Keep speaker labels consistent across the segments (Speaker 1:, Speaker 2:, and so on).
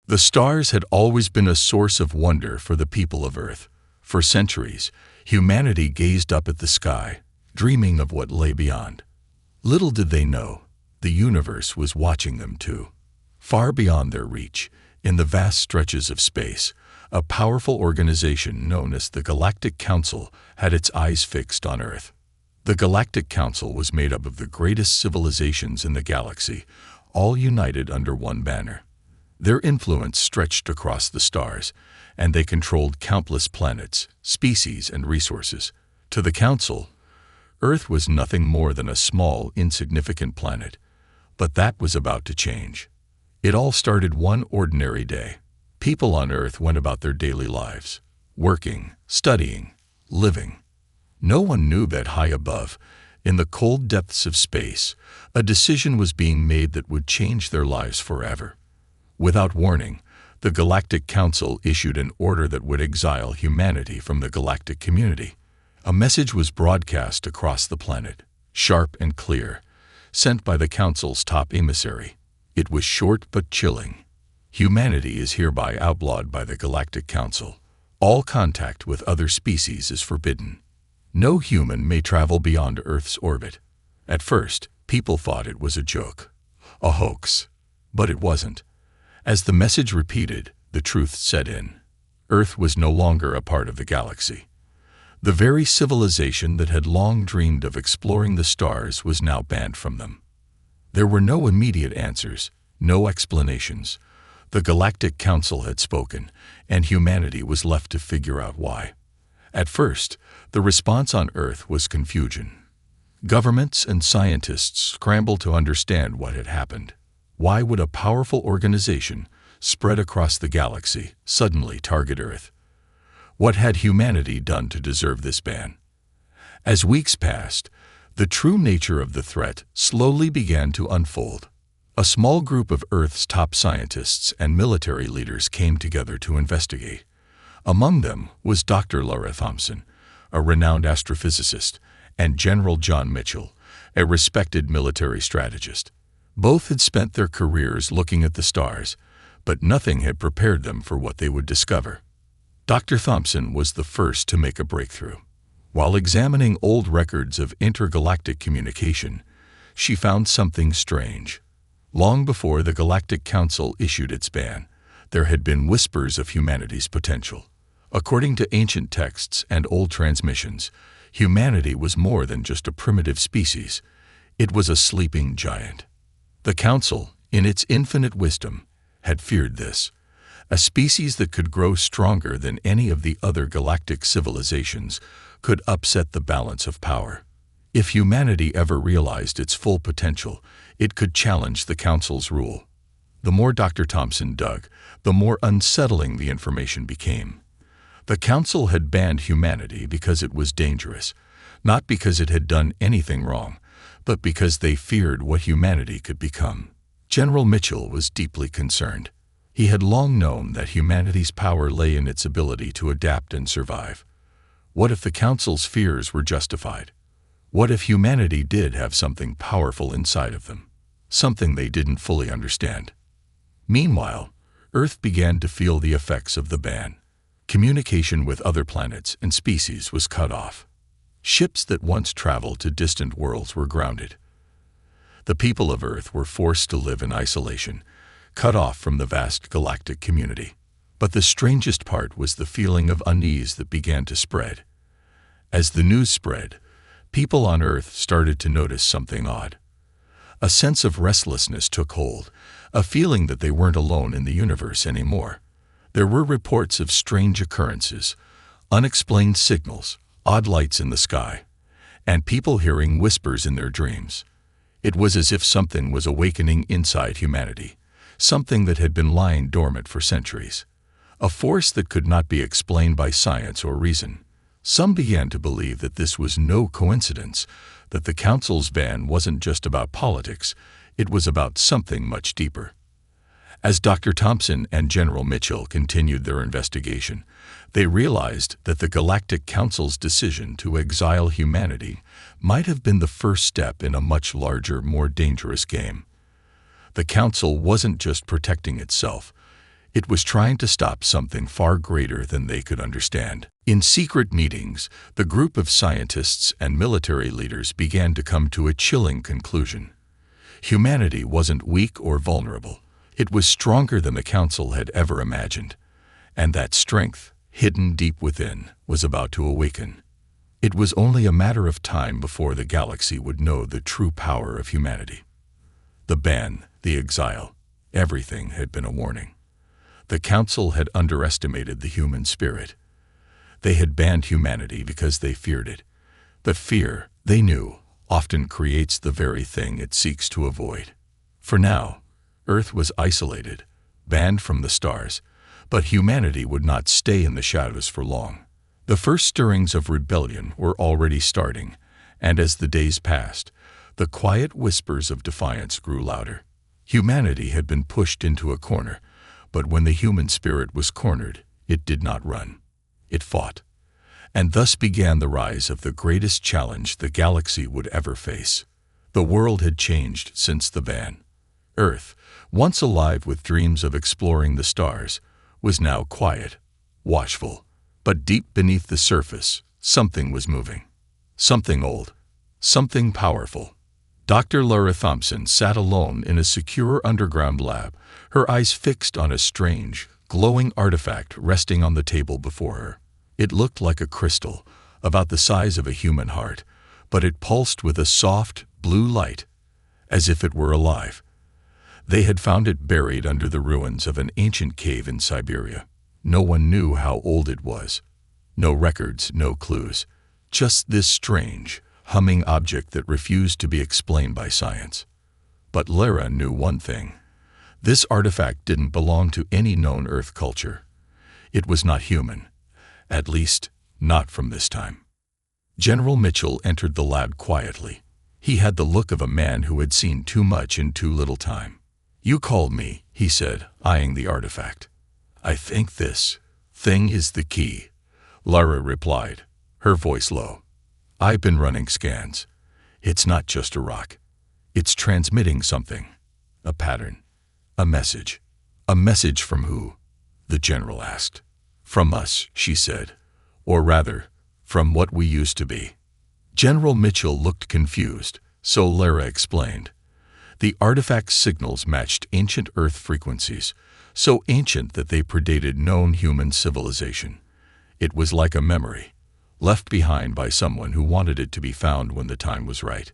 Speaker 1: The stars had always been a source of wonder for the people of Earth. For centuries, humanity gazed up at the sky, dreaming of what lay beyond. Little did they know, the universe was watching them too. Far beyond their reach, in the vast stretches of space, a powerful organization known as the Galactic Council had its eyes fixed on Earth. The Galactic Council was made up of the greatest civilizations in the galaxy, all united under one banner. Their influence stretched across the stars, and they controlled countless planets, species, and resources. To the Council, Earth was nothing more than a small, insignificant planet. But that was about to change. It all started one ordinary day. People on Earth went about their daily lives, working, studying, living. No one knew that high above, in the cold depths of space, a decision was being made that would change their lives forever. Without warning, the Galactic Council issued an order that would exile humanity from the galactic community. A message was broadcast across the planet, sharp and clear, sent by the Council's top emissary. It was short but chilling. Humanity is hereby outlawed by the Galactic Council. All contact with other species is forbidden. No human may travel beyond Earth's orbit. At first, people thought it was a joke, a hoax. But it wasn't. As the message repeated, the truth set in. Earth was no longer a part of the galaxy. The very civilization that had long dreamed of exploring the stars was now banned from them. There were no immediate answers, no explanations. The Galactic Council had spoken, and humanity was left to figure out why. At first, the response on Earth was confusion. Governments and scientists scrambled to understand what had happened. Why would a powerful organization, spread across the galaxy, suddenly target Earth? What had humanity done to deserve this ban? As weeks passed, the true nature of the threat slowly began to unfold. A small group of Earth's top scientists and military leaders came together to investigate. Among them was Dr. Laura Thompson, a renowned astrophysicist, and General John Mitchell, a respected military strategist. Both had spent their careers looking at the stars, but nothing had prepared them for what they would discover. Dr. Thompson was the first to make a breakthrough. While examining old records of intergalactic communication, she found something strange. Long before the Galactic Council issued its ban, there had been whispers of humanity's potential. According to ancient texts and old transmissions, humanity was more than just a primitive species. It was a sleeping giant. The Council, in its infinite wisdom, had feared this. A species that could grow stronger than any of the other galactic civilizations could upset the balance of power. If humanity ever realized its full potential, it could challenge the Council's rule. The more Dr. Thompson dug, the more unsettling the information became. The Council had banned humanity because it was dangerous, not because it had done anything wrong, but because they feared what humanity could become. General Mitchell was deeply concerned. He had long known that humanity's power lay in its ability to adapt and survive. What if the Council's fears were justified? What if humanity did have something powerful inside of them, something they didn't fully understand? Meanwhile, Earth began to feel the effects of the ban. Communication with other planets and species was cut off. Ships that once traveled to distant worlds were grounded. The people of Earth were forced to live in isolation, cut off from the vast galactic community. But the strangest part was the feeling of unease that began to spread. As the news spread, people on Earth started to notice something odd. A sense of restlessness took hold, a feeling that they weren't alone in the universe anymore. There were reports of strange occurrences, unexplained signals, odd lights in the sky, and people hearing whispers in their dreams. It was as if something was awakening inside humanity, something that had been lying dormant for centuries, a force that could not be explained by science or reason. Some began to believe that this was no coincidence, that the Council's ban wasn't just about politics, it was about something much deeper. As Dr. Thompson and General Mitchell continued their investigation, they realized that the Galactic Council's decision to exile humanity might have been the first step in a much larger, more dangerous game. The Council wasn't just protecting itself, It was trying to stop something far greater than they could understand. In secret meetings, the group of scientists and military leaders began to come to a chilling conclusion. Humanity wasn't weak or vulnerable. It was stronger than the Council had ever imagined. And that strength, hidden deep within, was about to awaken. It was only a matter of time before the galaxy would know the true power of humanity. The ban, the exile, everything had been a warning. The Council had underestimated the human spirit. They had banned humanity because they feared it. But fear, they knew, often creates the very thing it seeks to avoid. For now, Earth was isolated, banned from the stars, but humanity would not stay in the shadows for long. The first stirrings of rebellion were already starting, and as the days passed, the quiet whispers of defiance grew louder. Humanity had been pushed into a corner, but when the human spirit was cornered, it did not run. It fought. And thus began the rise of the greatest challenge the galaxy would ever face. The world had changed since the ban. Earth, once alive with dreams of exploring the stars, was now quiet, watchful. But deep beneath the surface, something was moving. Something old. Something powerful. Dr. Laura Thompson sat alone in a secure underground lab, her eyes fixed on a strange, glowing artifact resting on the table before her. It looked like a crystal, about the size of a human heart, but it pulsed with a soft, blue light, as if it were alive. They had found it buried under the ruins of an ancient cave in Siberia. No one knew how old it was. No records, no clues. Just this strange, humming object that refused to be explained by science. But Lara knew one thing. This artifact didn't belong to any known Earth culture. It was not human. At least, not from this time. General Mitchell entered the lab quietly. He had the look of a man who had seen too much in too little time. "You called me," he said, eyeing the artifact. "I think this thing is the key," Lara replied, her voice low. "I've been running scans. It's not just a rock. It's transmitting something. A pattern. A message." "A message from who?" the general asked. "From us," she said. "Or rather, from what we used to be." General Mitchell looked confused, so Lara explained. The artifact's signals matched ancient Earth frequencies, so ancient that they predated known human civilization. It was like a memory, left behind by someone who wanted it to be found when the time was right.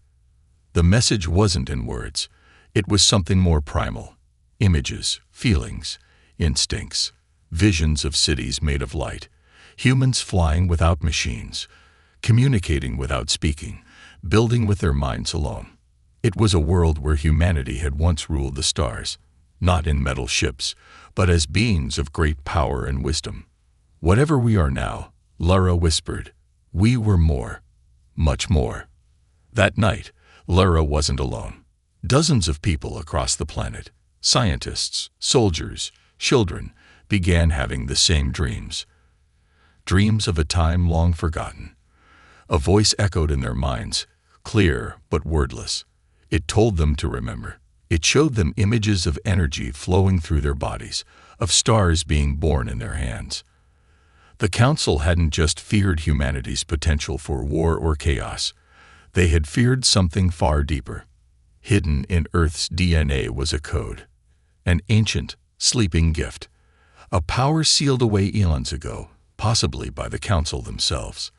Speaker 1: The message wasn't in words. It was something more primal. Images, feelings, instincts, visions of cities made of light, humans flying without machines, communicating without speaking, building with their minds alone. It was a world where humanity had once ruled the stars, not in metal ships, but as beings of great power and wisdom. "Whatever we are now," Lara whispered, "we were more, much more." That night, Lara wasn't alone. Dozens of people across the planet, scientists, soldiers, children, began having the same dreams. Dreams of a time long forgotten. A voice echoed in their minds, clear but wordless. It told them to remember. It showed them images of energy flowing through their bodies, of stars being born in their hands. The Council hadn't just feared humanity's potential for war or chaos. They had feared something far deeper. Hidden in Earth's DNA was a code, an ancient, sleeping gift, a power sealed away eons ago, possibly by the Council themselves.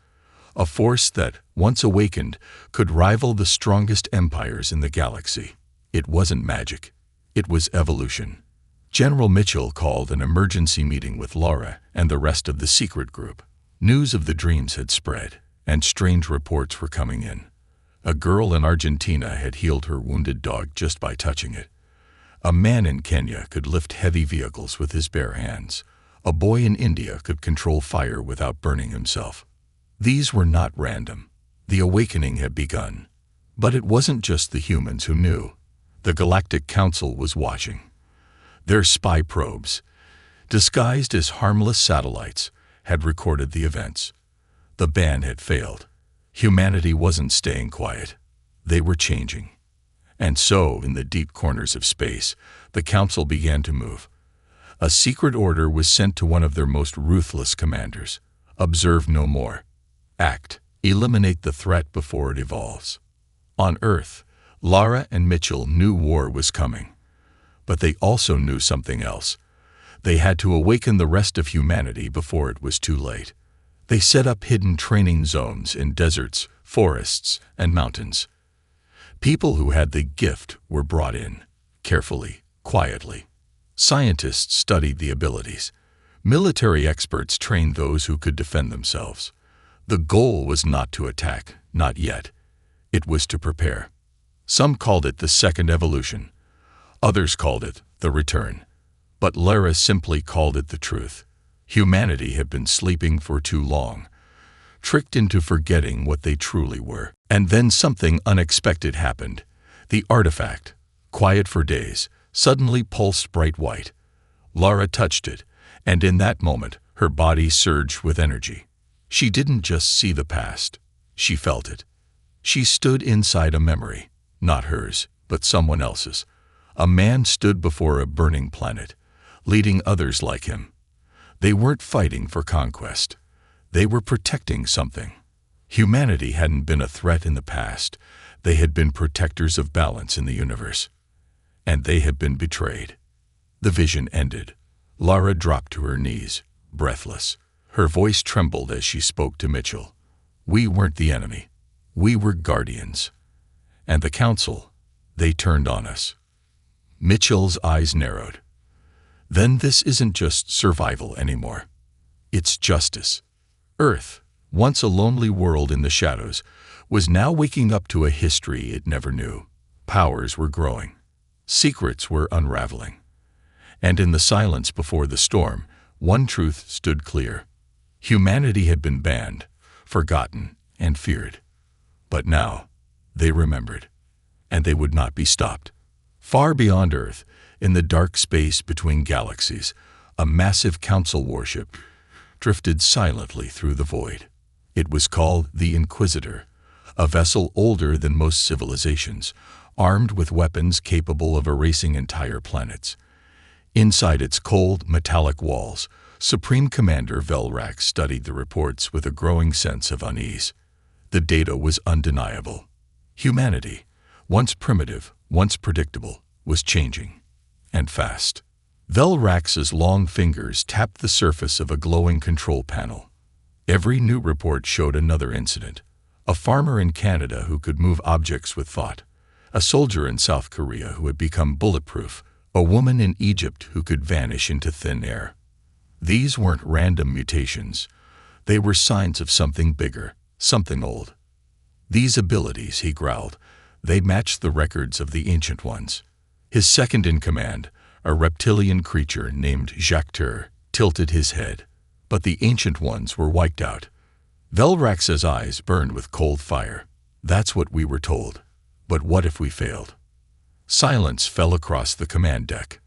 Speaker 1: A force that, once awakened, could rival the strongest empires in the galaxy. It wasn't magic. It was evolution. General Mitchell called an emergency meeting with Lara and the rest of the secret group. News of the dreams had spread, and strange reports were coming in. A girl in Argentina had healed her wounded dog just by touching it. A man in Kenya could lift heavy vehicles with his bare hands. A boy in India could control fire without burning himself. These were not random. The awakening had begun. But it wasn't just the humans who knew. The Galactic Council was watching. Their spy probes, disguised as harmless satellites, had recorded the events. The ban had failed. Humanity wasn't staying quiet. They were changing. And so, in the deep corners of space, the Council began to move. A secret order was sent to one of their most ruthless commanders. Observe no more. Act. Eliminate the threat before it evolves. On Earth, Lara and Mitchell knew war was coming. But they also knew something else. They had to awaken the rest of humanity before it was too late. They set up hidden training zones in deserts, forests, and mountains. People who had the gift were brought in, carefully, quietly. Scientists studied the abilities. Military experts trained those who could defend themselves. The goal was not to attack, not yet. It was to prepare. Some called it the second evolution. Others called it the return. But Lara simply called it the truth. Humanity had been sleeping for too long, tricked into forgetting what they truly were. And then something unexpected happened. The artifact, quiet for days, suddenly pulsed bright white. Lara touched it, and in that moment, her body surged with energy. She didn't just see the past, she felt it. She stood inside a memory, not hers, but someone else's. A man stood before a burning planet, leading others like him. They weren't fighting for conquest. They were protecting something. Humanity hadn't been a threat in the past. They had been protectors of balance in the universe. And they had been betrayed. The vision ended. Lara dropped to her knees, breathless. Her voice trembled as she spoke to Mitchell. We weren't the enemy. We were guardians. And the Council, they turned on us. Mitchell's eyes narrowed. Then this isn't just survival anymore. It's justice. Earth, once a lonely world in the shadows, was now waking up to a history it never knew. Powers were growing. Secrets were unraveling. And in the silence before the storm, one truth stood clear. Humanity had been banned, forgotten, and feared. But now, they remembered. And they would not be stopped. Far beyond Earth, in the dark space between galaxies, a massive council warship drifted silently through the void. It was called the Inquisitor, a vessel older than most civilizations, armed with weapons capable of erasing entire planets. Inside its cold, metallic walls, Supreme Commander Velrax studied the reports with a growing sense of unease. The data was undeniable. Humanity, once primitive, once predictable, was changing. And fast. Velrax's long fingers tapped the surface of a glowing control panel. Every new report showed another incident. A farmer in Canada who could move objects with thought. A soldier in South Korea who had become bulletproof. A woman in Egypt who could vanish into thin air. These weren't random mutations. They were signs of something bigger, something old. These abilities, he growled, they matched the records of the Ancient Ones. His second in command, a reptilian creature named Jacques, tilted his head. But the Ancient Ones were wiped out. Velrax's eyes burned with cold fire. That's what we were told. But what if we failed? Silence fell across the command deck.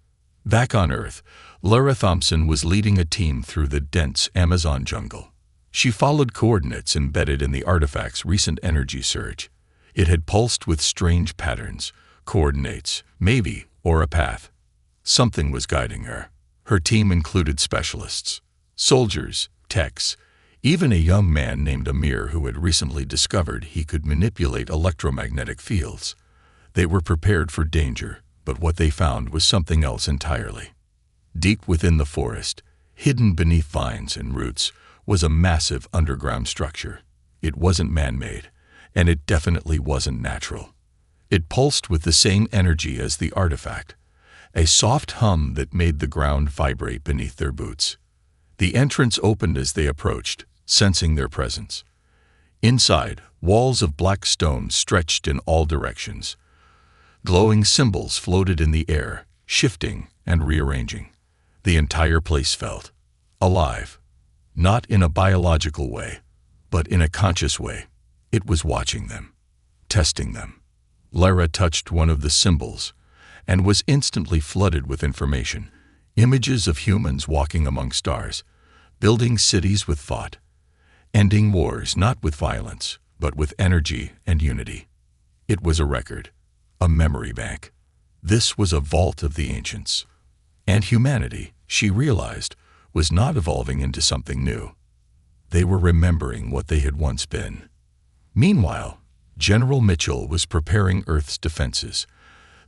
Speaker 1: Back on Earth, Lara Thompson was leading a team through the dense Amazon jungle. She followed coordinates embedded in the artifact's recent energy surge. It had pulsed with strange patterns, coordinates, maybe, or a path. Something was guiding her. Her team included specialists, soldiers, techs, even a young man named Amir who had recently discovered he could manipulate electromagnetic fields. They were prepared for danger, but what they found was something else entirely. Deep within the forest, hidden beneath vines and roots, was a massive underground structure. It wasn't man-made, and it definitely wasn't natural. It pulsed with the same energy as the artifact, a soft hum that made the ground vibrate beneath their boots. The entrance opened as they approached, sensing their presence. Inside, walls of black stone stretched in all directions. Glowing symbols floated in the air, shifting and rearranging. The entire place felt alive, not in a biological way, but in a conscious way. It was watching them, testing them. Lara touched one of the symbols and was instantly flooded with information. Images of humans walking among stars, building cities with thought, ending wars not with violence, but with energy and unity. It was a record, a memory bank. This was a vault of the ancients. And humanity, she realized, was not evolving into something new. They were remembering what they had once been. Meanwhile, General Mitchell was preparing Earth's defenses.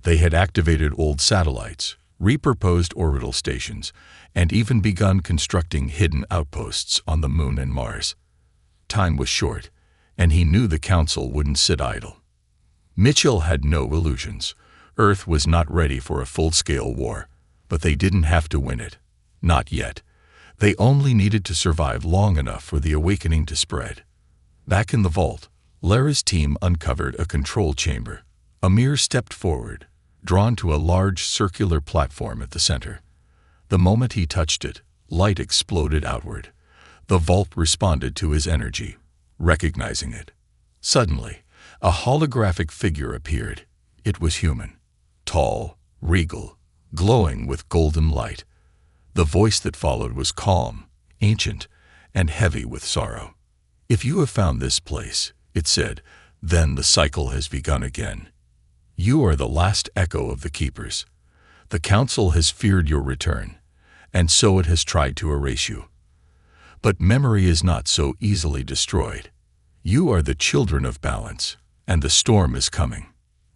Speaker 1: They had activated old satellites, repurposed orbital stations, and even begun constructing hidden outposts on the Moon and Mars. Time was short, and he knew the Council wouldn't sit idle. Mitchell had no illusions. Earth was not ready for a full-scale war, but they didn't have to win it. Not yet. They only needed to survive long enough for the awakening to spread. Back in the vault, Lara's team uncovered a control chamber. Amir stepped forward, drawn to a large circular platform at the center. The moment he touched it, light exploded outward. The vault responded to his energy, recognizing it. Suddenly, a holographic figure appeared. It was human, tall, regal, glowing with golden light. The voice that followed was calm, ancient, and heavy with sorrow. "If you have found this place," it said, "then the cycle has begun again. You are the last echo of the Keepers. The Council has feared your return, and so it has tried to erase you. But memory is not so easily destroyed. You are the children of balance, and the storm is coming."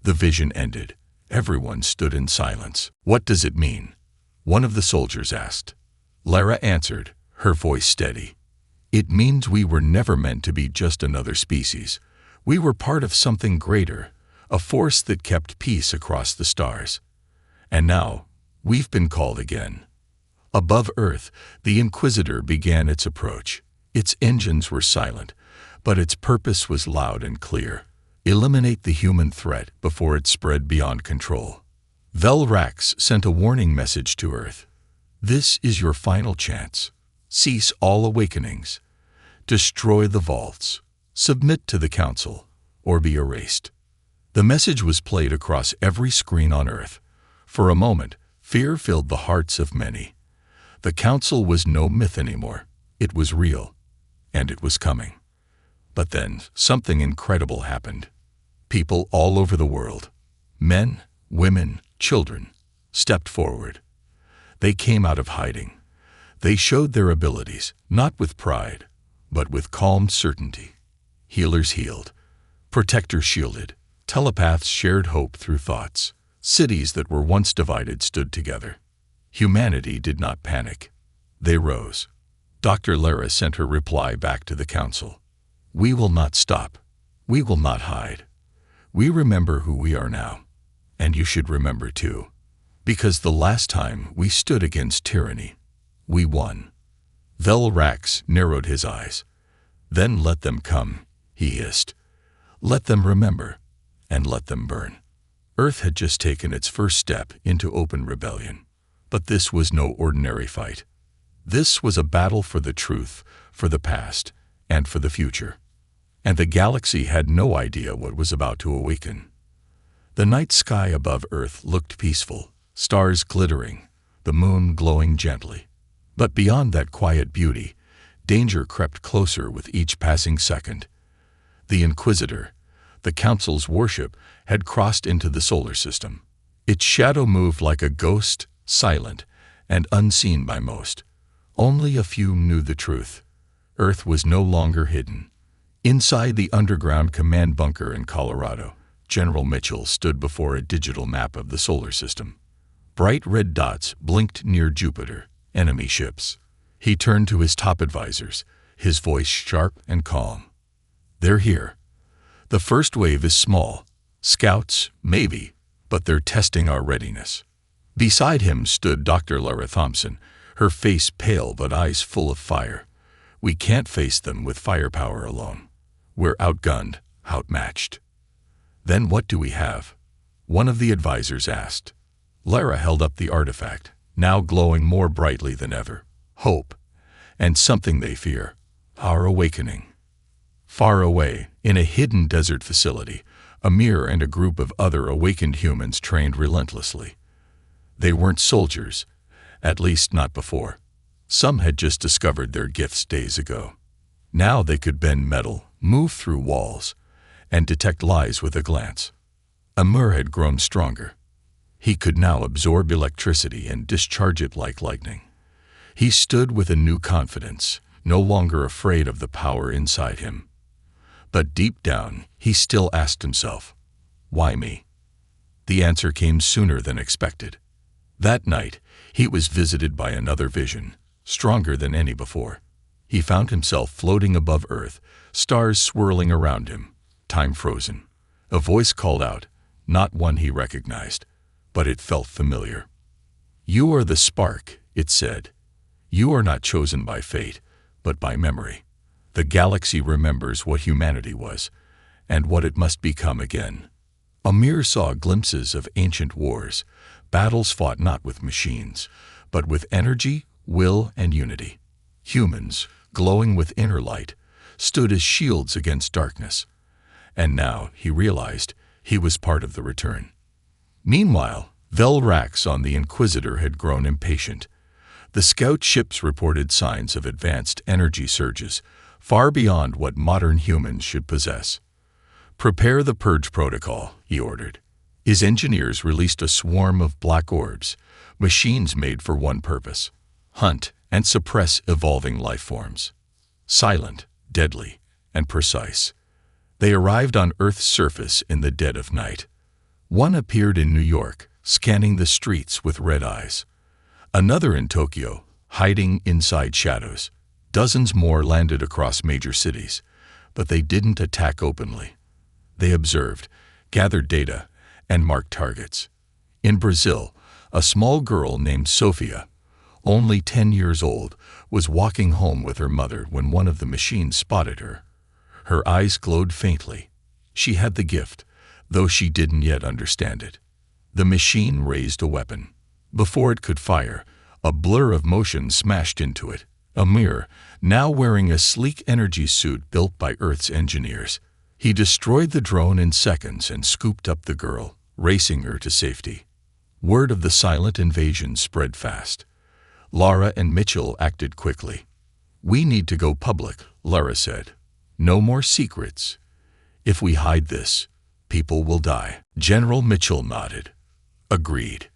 Speaker 1: The vision ended. Everyone stood in silence. "What does it mean?" one of the soldiers asked. Lara answered, her voice steady. "It means we were never meant to be just another species. We were part of something greater, a force that kept peace across the stars. And now, we've been called again." Above Earth, the Inquisitor began its approach. Its engines were silent, but its purpose was loud and clear. Eliminate the human threat before it spread beyond control. Velrax sent a warning message to Earth. "This is your final chance. Cease all awakenings. Destroy the vaults. Submit to the Council, or be erased." The message was played across every screen on Earth. For a moment, fear filled the hearts of many. The Council was no myth anymore. It was real, and it was coming. But then, something incredible happened. People all over the world, men, women, children, stepped forward. They came out of hiding. They showed their abilities, not with pride, but with calm certainty. Healers healed. Protectors shielded. Telepaths shared hope through thoughts. Cities that were once divided stood together. Humanity did not panic. They rose. Dr. Lara sent her reply back to the Council. "We will not stop. We will not hide. We remember who we are now. And you should remember too. Because the last time we stood against tyranny, we won." Velrax narrowed his eyes. "Then let them come," he hissed. "Let them remember, and let them burn." Earth had just taken its first step into open rebellion. But this was no ordinary fight. This was a battle for the truth, for the past, and for the future. And the galaxy had no idea what was about to awaken. The night sky above Earth looked peaceful, stars glittering, the moon glowing gently. But beyond that quiet beauty, danger crept closer with each passing second. The Inquisitor, the Council's warship, had crossed into the solar system. Its shadow moved like a ghost, silent and unseen by most. Only a few knew the truth. Earth was no longer hidden. Inside the underground command bunker in Colorado, General Mitchell stood before a digital map of the solar system. Bright red dots blinked near Jupiter, enemy ships. He turned to his top advisors, his voice sharp and calm. "They're here. The first wave is small. Scouts, maybe, but they're testing our readiness." Beside him stood Dr. Lara Thompson, her face pale but eyes full of fire. "We can't face them with firepower alone. We're outgunned, outmatched." "Then what do we have?" one of the advisors asked. Lara held up the artifact, now glowing more brightly than ever. "Hope, and something they fear, our awakening." Far away, in a hidden desert facility, Amir and a group of other awakened humans trained relentlessly. They weren't soldiers, at least not before. Some had just discovered their gifts days ago. Now they could bend metal, move through walls, and detect lies with a glance. Amir had grown stronger. He could now absorb electricity and discharge it like lightning. He stood with a new confidence, no longer afraid of the power inside him. But deep down, he still asked himself, "Why me?" The answer came sooner than expected. That night, he was visited by another vision, stronger than any before. He found himself floating above Earth, stars swirling around him, time frozen. A voice called out, not one he recognized, but it felt familiar. "You are the spark," it said. "You are not chosen by fate, but by memory. The galaxy remembers what humanity was, and what it must become again." Amir saw glimpses of ancient wars, battles fought not with machines, but with energy, will, and unity. Humans, glowing with inner light, stood as shields against darkness. And now, he realized, he was part of the return. Meanwhile, Velrax on the Inquisitor had grown impatient. The scout ships reported signs of advanced energy surges, far beyond what modern humans should possess. "Prepare the purge protocol," he ordered. His engineers released a swarm of black orbs, machines made for one purpose: hunt and suppress evolving life forms. Silent, deadly, and precise. They arrived on Earth's surface in the dead of night. One appeared in New York, scanning the streets with red eyes. Another in Tokyo, hiding inside shadows. Dozens more landed across major cities, but they didn't attack openly. They observed, gathered data, and marked targets. In Brazil, a small girl named Sofia, only 10 years old, was walking home with her mother when one of the machines spotted her. Her eyes glowed faintly. She had the gift, though she didn't yet understand it. The machine raised a weapon. Before it could fire, a blur of motion smashed into it. Amir, now wearing a sleek energy suit built by Earth's engineers. He destroyed the drone in seconds and scooped up the girl, racing her to safety. Word of the silent invasion spread fast. Lara and Mitchell acted quickly. "We need to go public," Lara said. "No more secrets. If we hide this, people will die." General Mitchell nodded. Agreed.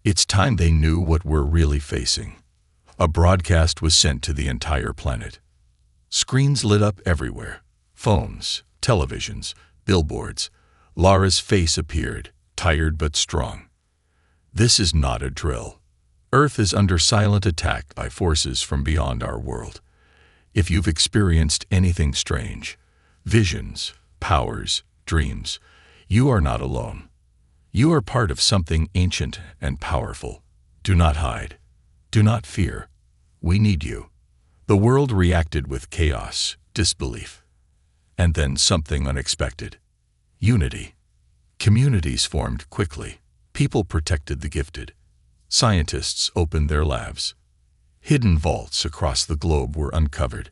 Speaker 1: It's time they knew what we're really facing. A broadcast was sent to the entire planet. Screens lit up everywhere. Phones, televisions, billboards. Lara's face appeared, tired but strong. "This is not a drill. Earth is under silent attack by forces from beyond our world. If you've experienced anything strange, visions, powers, dreams, you are not alone. You are part of something ancient and powerful. Do not hide. Do not fear. We need you." The world reacted with chaos, disbelief. And then something unexpected. Unity. Communities formed quickly. People protected the gifted. Scientists opened their labs. Hidden vaults across the globe were uncovered,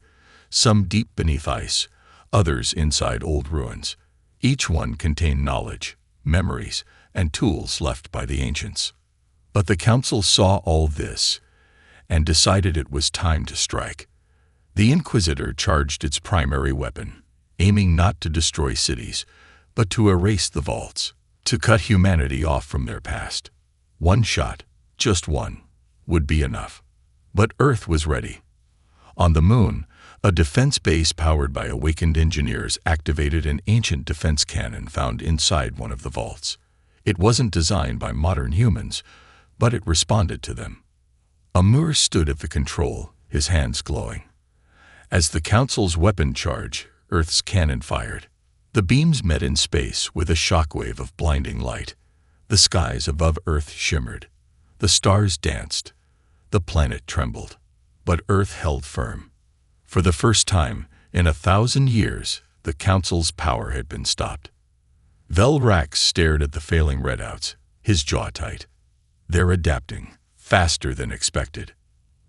Speaker 1: some deep beneath ice, others inside old ruins. Each one contained knowledge, memories, and tools left by the ancients. But the Council saw all this and decided it was time to strike. The Inquisitor charged its primary weapon, aiming not to destroy cities, but to erase the vaults, to cut humanity off from their past. One shot, just one, would be enough. But Earth was ready. On the Moon, a defense base powered by awakened engineers activated an ancient defense cannon found inside one of the vaults. It wasn't designed by modern humans, but it responded to them. Amur stood at the control, his hands glowing. As the Council's weapon charged, Earth's cannon fired. The beams met in space with a shockwave of blinding light. The skies above Earth shimmered. The stars danced. The planet trembled. But Earth held firm. For the first time in 1,000 years, the Council's power had been stopped. Velrax stared at the failing redouts, his jaw tight. They're adapting, faster than expected.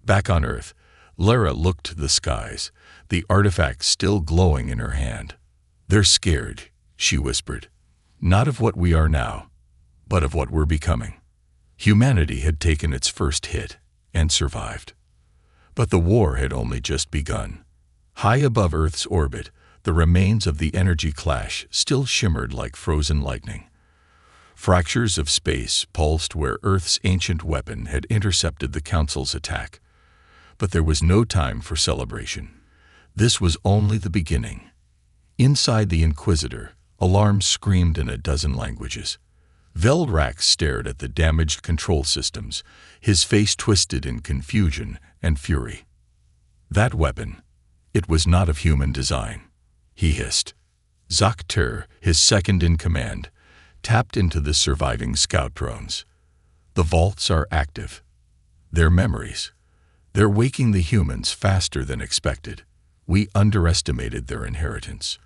Speaker 1: Back on Earth, Lara looked to the skies, the artifact still glowing in her hand. "They're scared," she whispered. "Not of what we are now, but of what we're becoming." Humanity had taken its first hit and survived. But the war had only just begun. High above Earth's orbit, the remains of the energy clash still shimmered like frozen lightning. Fractures of space pulsed where Earth's ancient weapon had intercepted the Council's attack. But there was no time for celebration. This was only the beginning. Inside the Inquisitor, alarms screamed in a dozen languages. Veldrax stared at the damaged control systems, his face twisted in confusion and fury. That weapon, it was not of human design, he hissed. Zakter, his second in command, tapped into the surviving scout drones. The vaults are active. They're memories. They're waking the humans faster than expected. We underestimated their inheritance.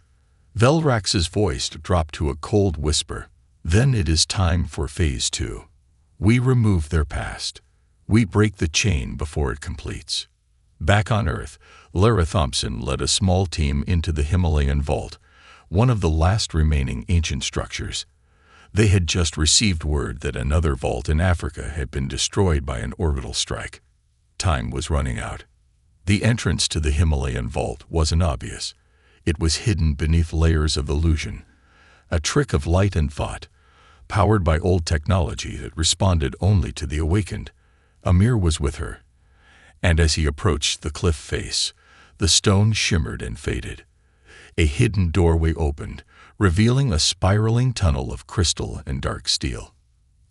Speaker 1: Veldrax's voice dropped to a cold whisper. Then it is time for Phase 2. We remove their past. We break the chain before it completes. Back on Earth, Lara Thompson led a small team into the Himalayan Vault, one of the last remaining ancient structures. They had just received word that another vault in Africa had been destroyed by an orbital strike. Time was running out. The entrance to the Himalayan Vault wasn't obvious. It was hidden beneath layers of illusion, a trick of light and thought, powered by old technology that responded only to the awakened. Amir was with her, and as he approached the cliff face, the stone shimmered and faded. A hidden doorway opened, revealing a spiraling tunnel of crystal and dark steel.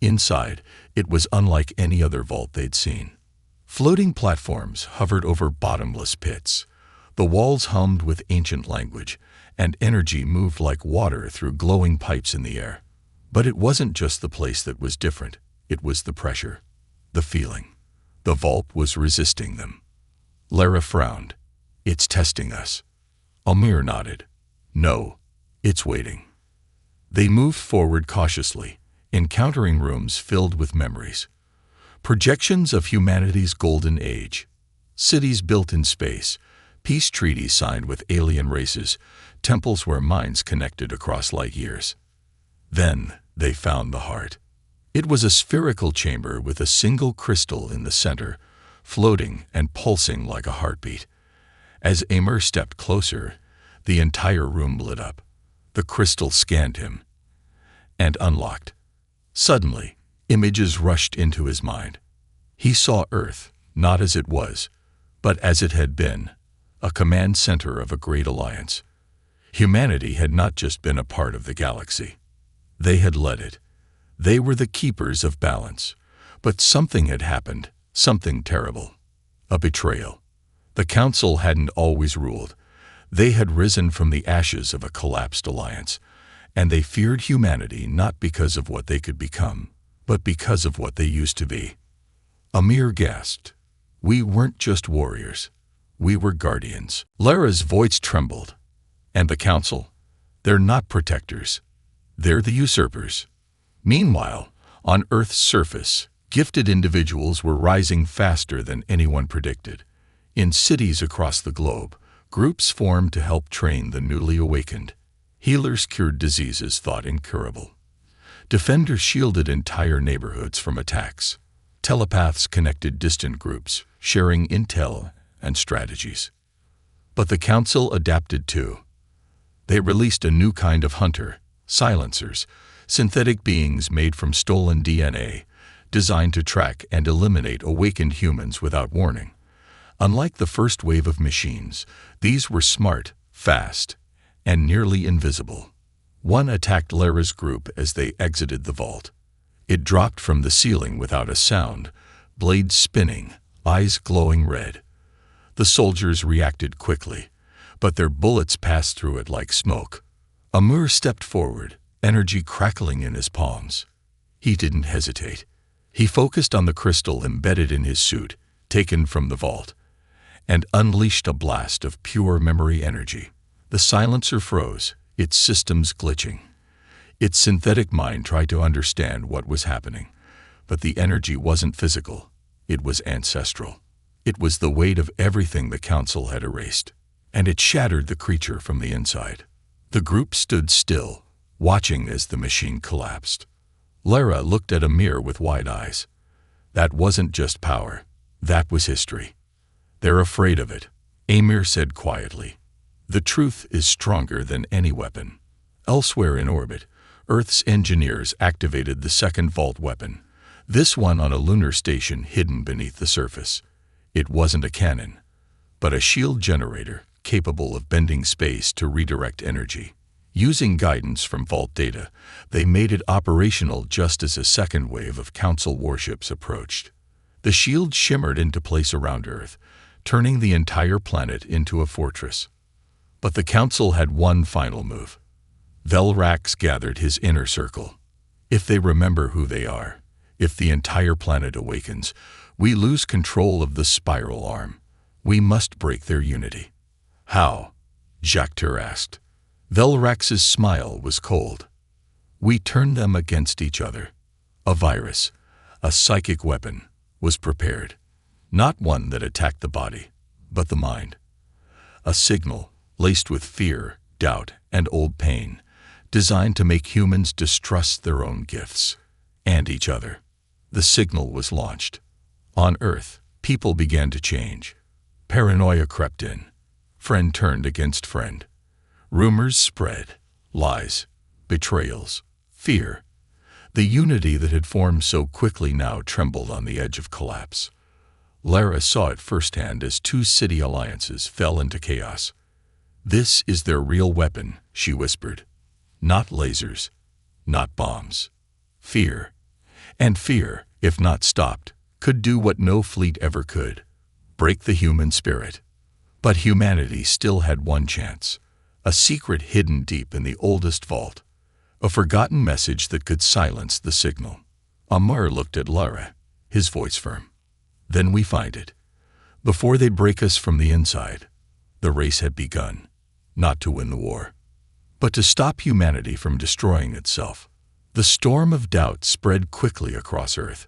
Speaker 1: Inside, it was unlike any other vault they'd seen. Floating platforms hovered over bottomless pits. The walls hummed with ancient language, and energy moved like water through glowing pipes in the air. But it wasn't just the place that was different. It was the pressure, the feeling. The vault was resisting them. Lara frowned. It's testing us. Amir nodded. No, it's waiting. They moved forward cautiously, encountering rooms filled with memories. Projections of humanity's golden age. Cities built in space, peace treaties signed with alien races, temples where minds connected across light years. Then they found the heart. It was a spherical chamber with a single crystal in the center, floating and pulsing like a heartbeat. As Amir stepped closer, the entire room lit up. The crystal scanned him and unlocked. Suddenly, images rushed into his mind. He saw Earth, not as it was, but as it had been, a command center of a great alliance. Humanity had not just been a part of the galaxy. They had led it. They were the keepers of balance. But something had happened, something terrible. A betrayal. The Council hadn't always ruled. They had risen from the ashes of a collapsed alliance, and they feared humanity not because of what they could become, but because of what they used to be. Amir gasped. We weren't just warriors. We were guardians. Lara's voice trembled. And the Council? They're not protectors. They're the usurpers. Meanwhile, on Earth's surface, gifted individuals were rising faster than anyone predicted. In cities across the globe, groups formed to help train the newly awakened. Healers cured diseases thought incurable. Defenders shielded entire neighborhoods from attacks. Telepaths connected distant groups, sharing intel and strategies. But the Council adapted too. They released a new kind of hunter, silencers, synthetic beings made from stolen DNA, designed to track and eliminate awakened humans without warning. Unlike the first wave of machines, these were smart, fast, and nearly invisible. One attacked Lara's group as they exited the vault. It dropped from the ceiling without a sound, blades spinning, eyes glowing red. The soldiers reacted quickly, but their bullets passed through it like smoke. Amir stepped forward, energy crackling in his palms. He didn't hesitate. He focused on the crystal embedded in his suit, taken from the vault, and unleashed a blast of pure memory energy. The silencer froze, its systems glitching. Its synthetic mind tried to understand what was happening, but the energy wasn't physical. It was ancestral. It was the weight of everything the Council had erased, and it shattered the creature from the inside. The group stood still, watching as the machine collapsed. Lara looked at Amir with wide eyes. That wasn't just power. That was history. They're afraid of it, Amir said quietly. The truth is stronger than any weapon. Elsewhere in orbit, Earth's engineers activated the second vault weapon, this one on a lunar station hidden beneath the surface. It wasn't a cannon, but a shield generator capable of bending space to redirect energy. Using guidance from vault data, they made it operational just as a second wave of Council warships approached. The shield shimmered into place around Earth, turning the entire planet into a fortress. But the Council had one final move. Velrax gathered his inner circle. If they remember who they are, if the entire planet awakens, we lose control of the spiral arm. We must break their unity. How? Jacques asked. Velrax's smile was cold. We turned them against each other. A virus, a psychic weapon, was prepared. Not one that attacked the body, but the mind. A signal laced with fear, doubt, and old pain, designed to make humans distrust their own gifts and each other. The signal was launched. On Earth, people began to change. Paranoia crept in. Friend turned against friend. Rumors spread. Lies, betrayals, fear. The unity that had formed so quickly now trembled on the edge of collapse. Lara saw it firsthand as two city alliances fell into chaos. This is their real weapon, she whispered. Not lasers, not bombs. Fear. And fear, if not stopped, could do what no fleet ever could: break the human spirit. But humanity still had one chance, a secret hidden deep in the oldest vault, a forgotten message that could silence the signal. Amar looked at Lara, his voice firm. Then we find it. Before they break us from the inside, the race had begun, not to win the war, but to stop humanity from destroying itself. The storm of doubt spread quickly across Earth.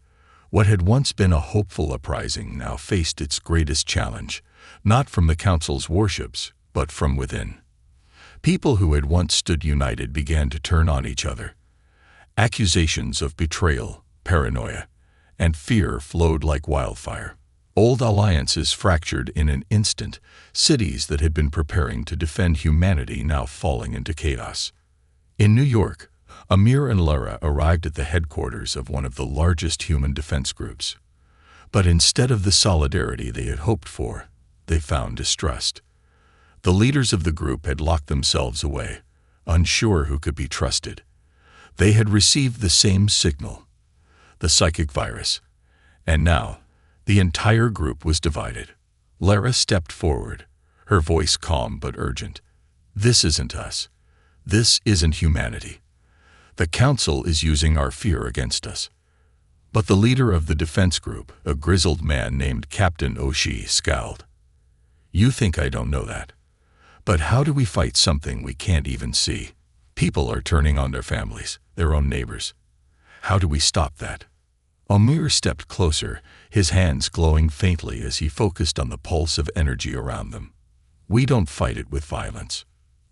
Speaker 1: What had once been a hopeful uprising now faced its greatest challenge, not from the Council's warships, but from within. People who had once stood united began to turn on each other. Accusations of betrayal, paranoia, and fear flowed like wildfire. Old alliances fractured in an instant, cities that had been preparing to defend humanity now falling into chaos. In New York, Amir and Lara arrived at the headquarters of one of the largest human defense groups. But instead of the solidarity they had hoped for, they found distrust. The leaders of the group had locked themselves away, unsure who could be trusted. They had received the same signal, the psychic virus, and now the entire group was divided. Lara stepped forward, her voice calm but urgent. This isn't us. This isn't humanity. The Council is using our fear against us. But the leader of the defense group, a grizzled man named Captain Oshie, scowled. You think I don't know that? But how do we fight something we can't even see? People are turning on their families, their own neighbors. How do we stop that? Amir stepped closer, his hands glowing faintly as he focused on the pulse of energy around them. We don't fight it with violence.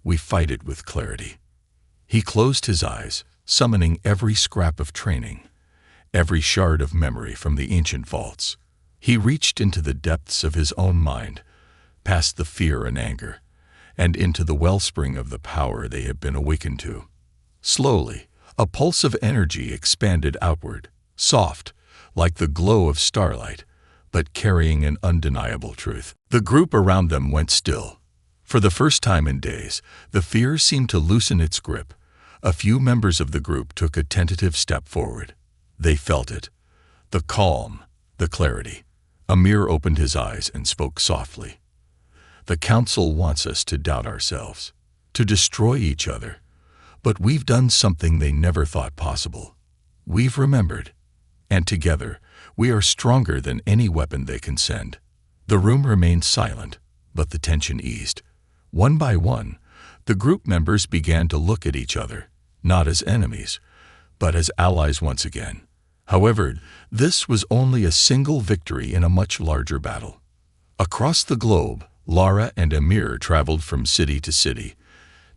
Speaker 1: We fight it with clarity. He closed his eyes, summoning every scrap of training, every shard of memory from the ancient vaults. He reached into the depths of his own mind, past the fear and anger, and into the wellspring of the power they had been awakened to. Slowly, a pulse of energy expanded outward, soft, like the glow of starlight, but carrying an undeniable truth. The group around them went still. For the first time in days, the fear seemed to loosen its grip. A few members of the group took a tentative step forward. They felt it. The calm, the clarity. Amir opened his eyes and spoke softly. The Council wants us to doubt ourselves, to destroy each other. But we've done something they never thought possible. We've remembered. And together, we are stronger than any weapon they can send. The room remained silent, but the tension eased. One by one, the group members began to look at each other, not as enemies, but as allies once again. However, this was only a single victory in a much larger battle. Across the globe, Lara and Amir traveled from city to city,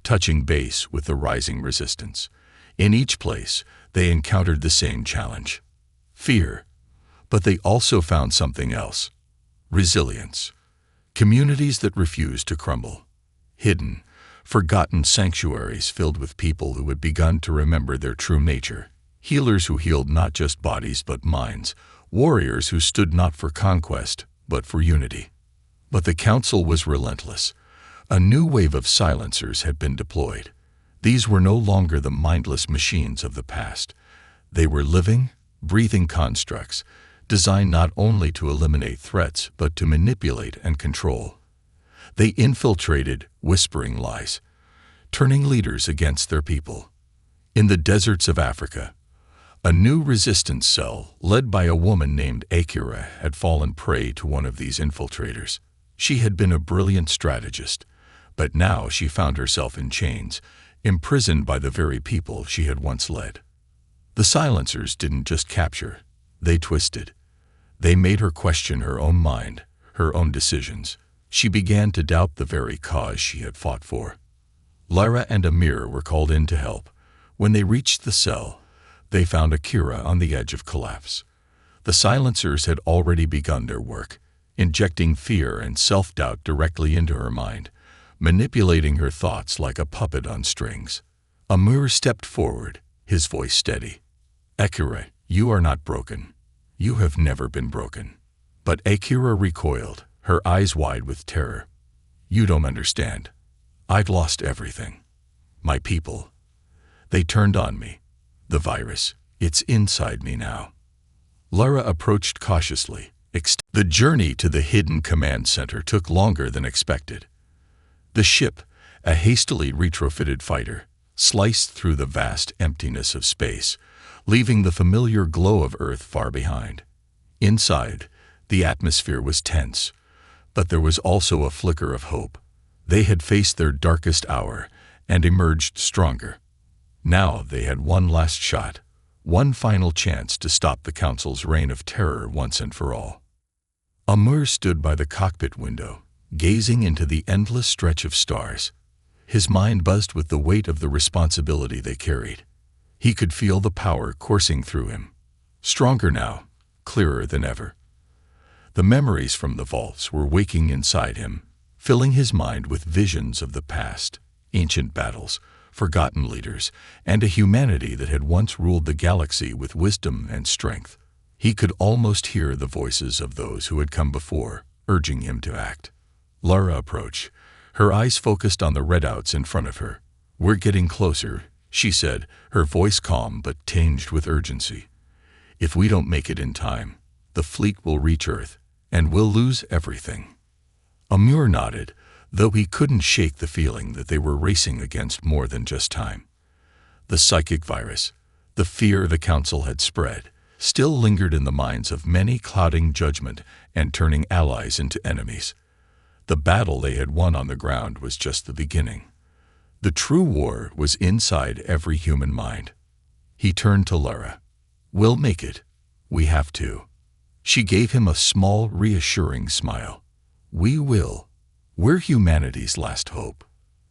Speaker 1: touching base with the rising resistance. In each place, they encountered the same challenge: fear. But they also found something else: resilience. Communities that refused to crumble. Hidden, forgotten sanctuaries filled with people who had begun to remember their true nature. Healers who healed not just bodies but minds. Warriors who stood not for conquest, but for unity. But the Council was relentless. A new wave of silencers had been deployed. These were no longer the mindless machines of the past. They were living, breathing constructs, designed not only to eliminate threats but to manipulate and control. They infiltrated, whispering lies, turning leaders against their people. In the deserts of Africa, a new resistance cell, led by a woman named Akira, had fallen prey to one of these infiltrators. She had been a brilliant strategist, but now she found herself in chains, imprisoned by the very people she had once led. The silencers didn't just capture, they twisted. They made her question her own mind, her own decisions. She began to doubt the very cause she had fought for. Lara and Amir were called in to help. When they reached the cell, they found Akira on the edge of collapse. The silencers had already begun their work, injecting fear and self-doubt directly into her mind, manipulating her thoughts like a puppet on strings. Amir stepped forward, his voice steady. "Akira, you are not broken. You have never been broken." But Akira recoiled, her eyes wide with terror. "You don't understand. I've lost everything. My people. They turned on me. The virus, it's inside me now." Lara approached cautiously. The journey to the hidden command center took longer than expected. The ship, a hastily retrofitted fighter, sliced through the vast emptiness of space, leaving the familiar glow of Earth far behind. Inside, the atmosphere was tense, but there was also a flicker of hope. They had faced their darkest hour and emerged stronger. Now they had one last shot, one final chance to stop the Council's reign of terror once and for all. Amir stood by the cockpit window, gazing into the endless stretch of stars. His mind buzzed with the weight of the responsibility they carried. He could feel the power coursing through him. Stronger now, clearer than ever. The memories from the vaults were waking inside him, filling his mind with visions of the past, ancient battles, forgotten leaders, and a humanity that had once ruled the galaxy with wisdom and strength. He could almost hear the voices of those who had come before, urging him to act. Lara approached, her eyes focused on the redouts in front of her. "We're getting closer," she said, her voice calm but tinged with urgency. "If we don't make it in time, the fleet will reach Earth, and we'll lose everything." Amir nodded, though he couldn't shake the feeling that they were racing against more than just time. The psychic virus, the fear the Council had spread, still lingered in the minds of many, clouding judgment and turning allies into enemies. The battle they had won on the ground was just the beginning. The true war was inside every human mind. He turned to Lara. "We'll make it. We have to." She gave him a small, reassuring smile. "We will. We're humanity's last hope."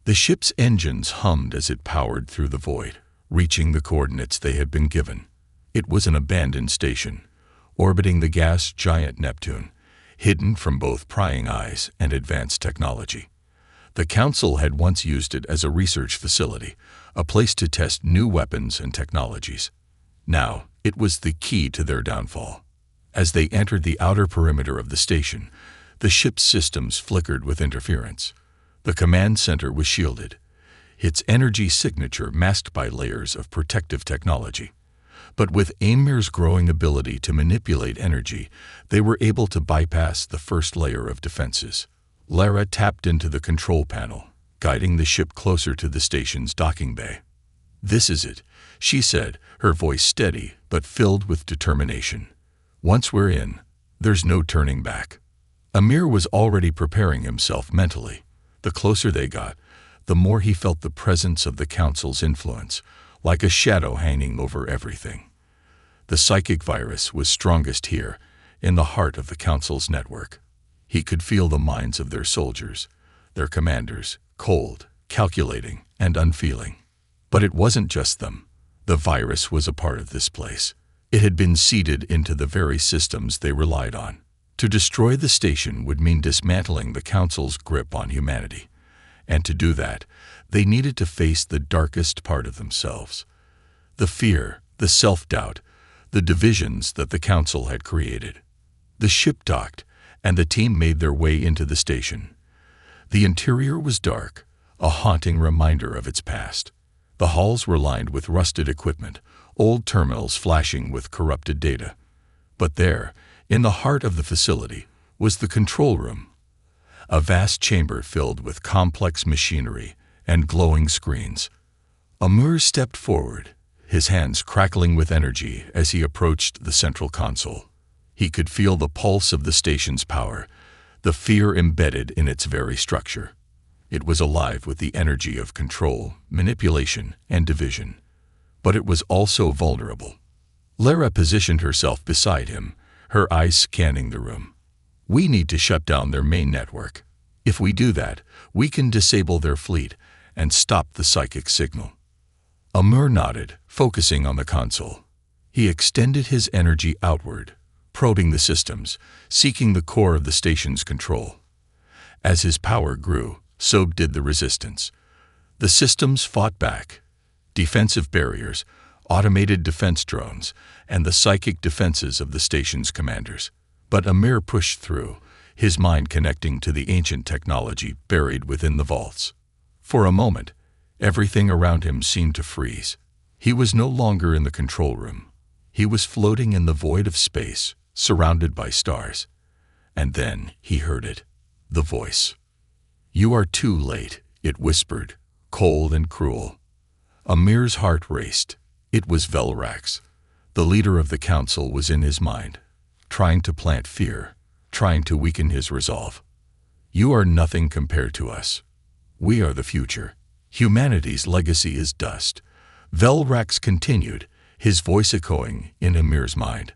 Speaker 1: The ship's engines hummed as it powered through the void, reaching the coordinates they had been given. It was an abandoned station, orbiting the gas giant Neptune, hidden from both prying eyes and advanced technology. The Council had once used it as a research facility, a place to test new weapons and technologies. Now, it was the key to their downfall. As they entered the outer perimeter of the station, the ship's systems flickered with interference. The command center was shielded, its energy signature masked by layers of protective technology. But with Amir's growing ability to manipulate energy, they were able to bypass the first layer of defenses. Lara tapped into the control panel, guiding the ship closer to the station's docking bay. "This is it," she said, her voice steady but filled with determination. "Once we're in, there's no turning back." Amir was already preparing himself mentally. The closer they got, the more he felt the presence of the Council's influence, like a shadow hanging over everything. The psychic virus was strongest here, in the heart of the Council's network. He could feel the minds of their soldiers, their commanders, cold, calculating, and unfeeling. But it wasn't just them. The virus was a part of this place. It had been seeded into the very systems they relied on. To destroy the station would mean dismantling the Council's grip on humanity. And to do that, they needed to face the darkest part of themselves. The fear, the self-doubt, the divisions that the Council had created. The ship docked, and the team made their way into the station. The interior was dark, a haunting reminder of its past. The halls were lined with rusted equipment, old terminals flashing with corrupted data. But there, in the heart of the facility, was the control room, a vast chamber filled with complex machinery and glowing screens. Amir stepped forward, his hands crackling with energy as he approached the central console. He could feel the pulse of the station's power, the fear embedded in its very structure. It was alive with the energy of control, manipulation, and division. But it was also vulnerable. Lara positioned herself beside him, her eyes scanning the room. "We need to shut down their main network. If we do that, we can disable their fleet and stop the psychic signal." Amir nodded, focusing on the console. He extended his energy outward, probing the systems, seeking the core of the station's control. As his power grew, so did the resistance. The systems fought back. Defensive barriers, automated defense drones, and the psychic defenses of the station's commanders. But Amir pushed through, his mind connecting to the ancient technology buried within the vaults. For a moment, everything around him seemed to freeze. He was no longer in the control room. He was floating in the void of space, surrounded by stars. And then he heard it, the voice. "You are too late," it whispered, cold and cruel. Amir's heart raced. It was Velrax. The leader of the council was in his mind, trying to plant fear, trying to weaken his resolve. "You are nothing compared to us. We are the future. Humanity's legacy is dust." Velrax continued, his voice echoing in Amir's mind.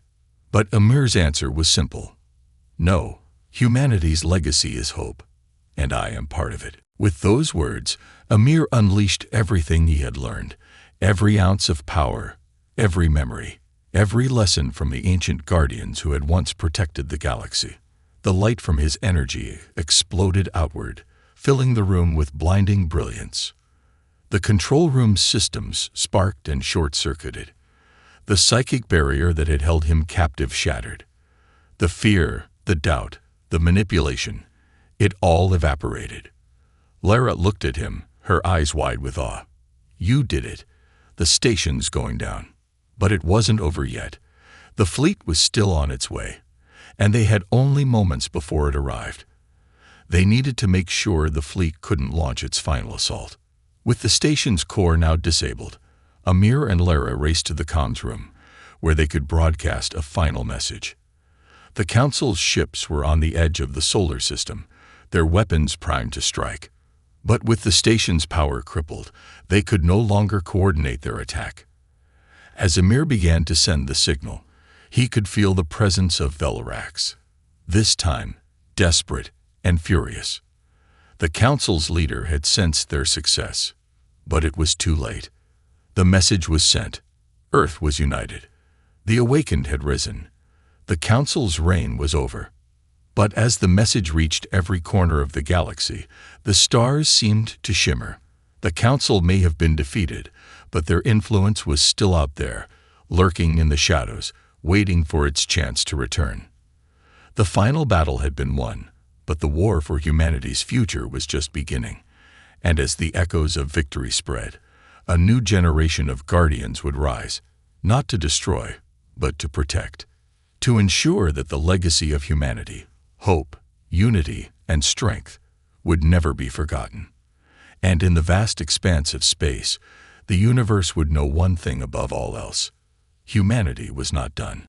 Speaker 1: But Amir's answer was simple. "No, humanity's legacy is hope, and I am part of it." With those words, Amir unleashed everything he had learned, every ounce of power, every memory, every lesson from the ancient guardians who had once protected the galaxy. The light from his energy exploded outward, filling the room with blinding brilliance. The control room's systems sparked and short-circuited. The psychic barrier that had held him captive shattered. The fear, the doubt, the manipulation, it all evaporated. Lara looked at him, her eyes wide with awe. "You did it. The station's going down." But it wasn't over yet. The fleet was still on its way, and they had only moments before it arrived. They needed to make sure the fleet couldn't launch its final assault. With the station's core now disabled, Amir and Lara raced to the comms room, where they could broadcast a final message. The Council's ships were on the edge of the solar system, their weapons primed to strike. But with the station's power crippled, they could no longer coordinate their attack. As Amir began to send the signal, he could feel the presence of Velrax, this time desperate and furious. The Council's leader had sensed their success, but it was too late. The message was sent. Earth was united. The awakened had risen. The Council's reign was over. But as the message reached every corner of the galaxy, the stars seemed to shimmer. The Council may have been defeated, but their influence was still out there, lurking in the shadows, waiting for its chance to return. The final battle had been won, but the war for humanity's future was just beginning. And as the echoes of victory spread, a new generation of guardians would rise, not to destroy, but to protect, to ensure that the legacy of humanity, hope, unity, and strength would never be forgotten. And in the vast expanse of space, the universe would know one thing above all else: humanity was not done.